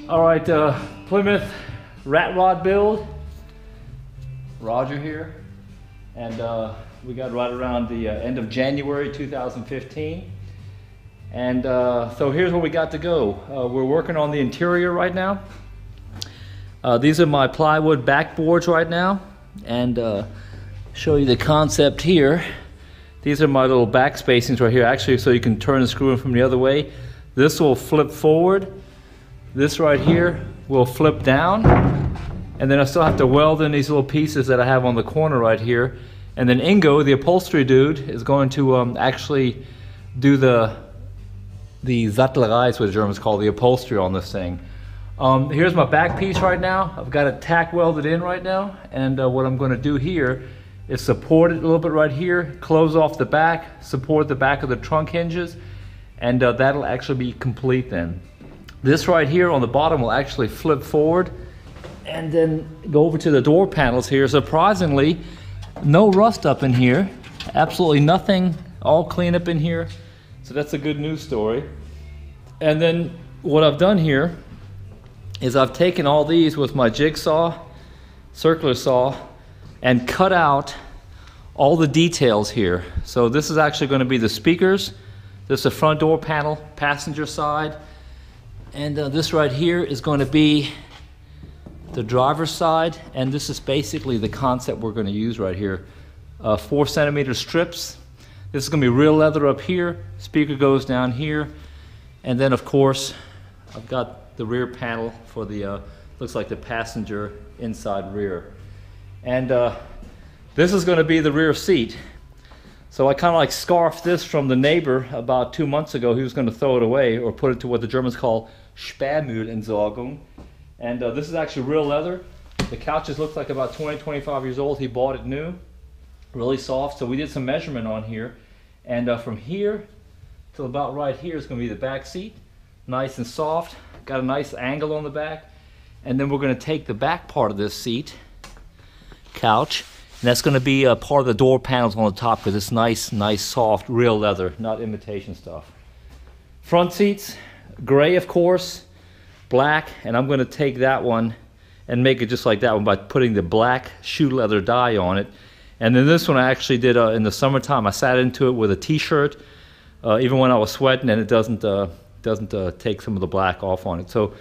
All right, Plymouth Rat Rod build. Roger here. And we got right around the end of January 2015. And so here's where we got to go. We're working on the interior right now. These are my plywood backboards right now. And show you the concept here. These are my little back spacings right here, actually, so you can turn the screw in from the other way. This will flip forward. This right here will flip down. And then I still have to weld in these little pieces that I have on the corner right here. And then Ingo, the upholstery dude, is going to actually do the Sattlerei is what the Germans call the upholstery on this thing. Here's my back piece right now. I've got it tack welded in right now. And what I'm going to do here is support it a little bit right here, close off the back, support the back of the trunk hinges, and that'll actually be complete then. This right here on the bottom will actually flip forward and then go over to the door panels here. Surprisingly, no rust up in here, absolutely nothing, all clean up in here. So that's a good news story. And then what I've done here is I've taken all these with my jigsaw, circular saw, and cut out all the details here. So this is actually going to be the speakers. This is the front door panel, passenger side. And this right here is going to be the driver's side. And this is basically the concept we're going to use right here. 4 centimeter strips. This is going to be real leather up here. Speaker goes down here. And then of course, I've got the rear panel for the, looks like the passenger inside rear. And this is going to be the rear seat. So I kind of like scarfed this from the neighbor about 2 months ago. He was going to throw it away or put it to what the Germans call Sperrmüllentsorgung. And this is actually real leather. The couches look like about 20-25 years old. He bought it new, really soft. So we did some measurement on here. And from here to about right here is going to be the back seat. Nice and soft. Got a nice angle on the back. And then we're going to take the back part of this seat, couch, and that's going to be a part of the door panels on the top because it's nice, soft, real leather, not imitation stuff. Front seats, gray of course, black, and I'm going to take that one and make it just like that one by putting the black shoe leather dye on it. And then this one I actually did in the summertime. I sat into it with a t-shirt, even when I was sweating, and it doesn't take some of the black off on it. So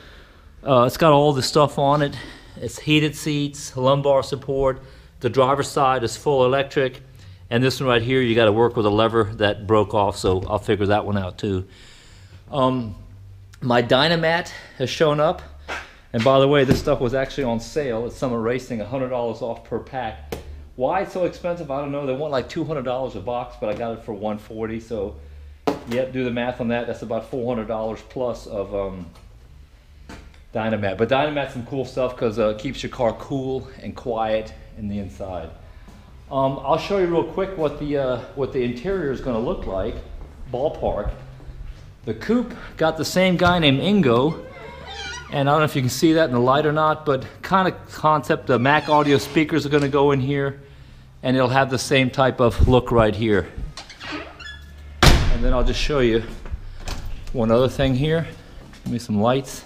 it's got all the stuff on it. It's heated seats, lumbar support. The driver's side is full electric. And this one right here, you got to work with a lever that broke off, so I'll figure that one out too. My Dynamat has shown up. And by the way, this stuff was actually on sale at Summer Racing, $100 off per pack. Why it's so expensive, I don't know. They want like $200 a box, but I got it for $140. So, yep, do the math on that. That's about $400 plus of Dynamat. But Dynamat's some cool stuff because it keeps your car cool and quiet in the inside. I'll show you real quick what the interior is going to look like, ballpark. The coupe got the same guy named Ingo, and I don't know if you can see that in the light or not, but kind of concept, the Mac audio speakers are going to go in here, and it'll have the same type of look right here. And then I'll just show you one other thing here. Give me some lights.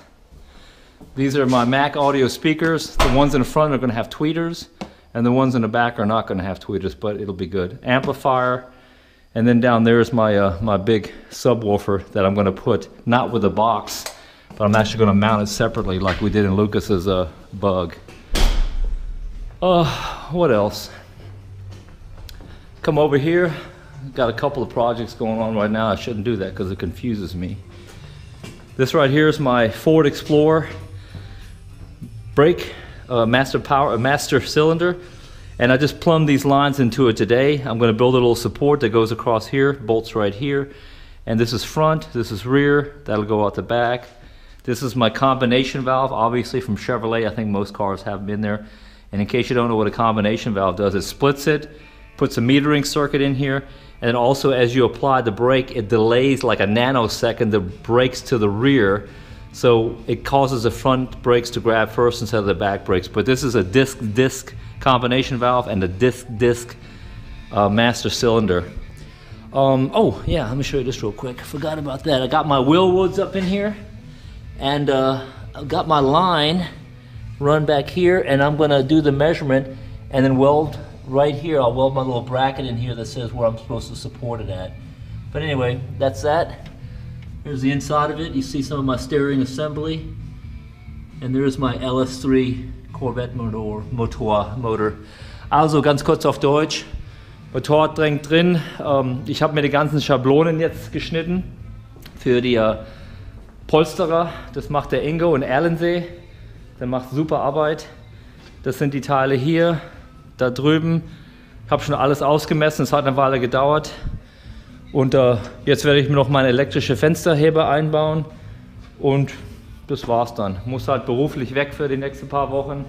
These are my Mac audio speakers. The ones in the front are going to have tweeters, and the ones in the back are not going to have tweeters, but it'll be good. Amplifier, and then down there is my my big subwoofer that I'm going to put not with a box, but I'm actually going to mount it separately like we did in Lucas's Bug. What else? Come over here. Got a couple of projects going on right now. I shouldn't do that because it confuses me. This right here is my Ford Explorer brake master cylinder, and I just plumbed these lines into it today. I'm going to build a little support that goes across here, bolts right here, and this is front, this is rear, that'll go out the back. This is my combination valve, obviously from Chevrolet. I think most cars have them in there. And in case you don't know what a combination valve does, it splits it, puts a metering circuit in here, and also as you apply the brake, it delays like a nanosecond the brakes to the rear. So it causes the front brakes to grab first instead of the back brakes. But this is a disc combination valve and a disc master cylinder. Oh yeah, let me show you this real quick. I forgot about that. I got my wheel woods up in here, and I've got my line run back here, and I'm gonna do the measurement and then weld right here. I'll weld my little bracket in here that says where I'm supposed to support it at. But anyway, that's that. Here's the inside of it. You see some of my steering assembly. And there's my LS3 Corvette Motor. Also ganz kurz auf Deutsch. Motor drängt drin. Ich habe mir die ganzen Schablonen jetzt geschnitten für die Polsterer. Das macht der Ingo in Erlensee. Der macht super Arbeit. Das sind die Teile hier, da drüben. Ich habe schon alles ausgemessen, es hat eine Weile gedauert. Und jetzt werde ich mir noch meine elektrische Fensterheber einbauen. Und das war's dann. Muss halt beruflich weg für die nächsten paar Wochen.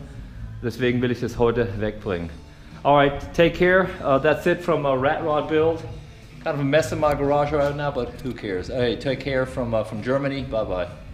Deswegen will ich das heute wegbringen. Alright, take care. That's it from a Rat Rod build. Kind of a mess in my garage right now, but who cares? Hey, take care from Germany. Bye-bye.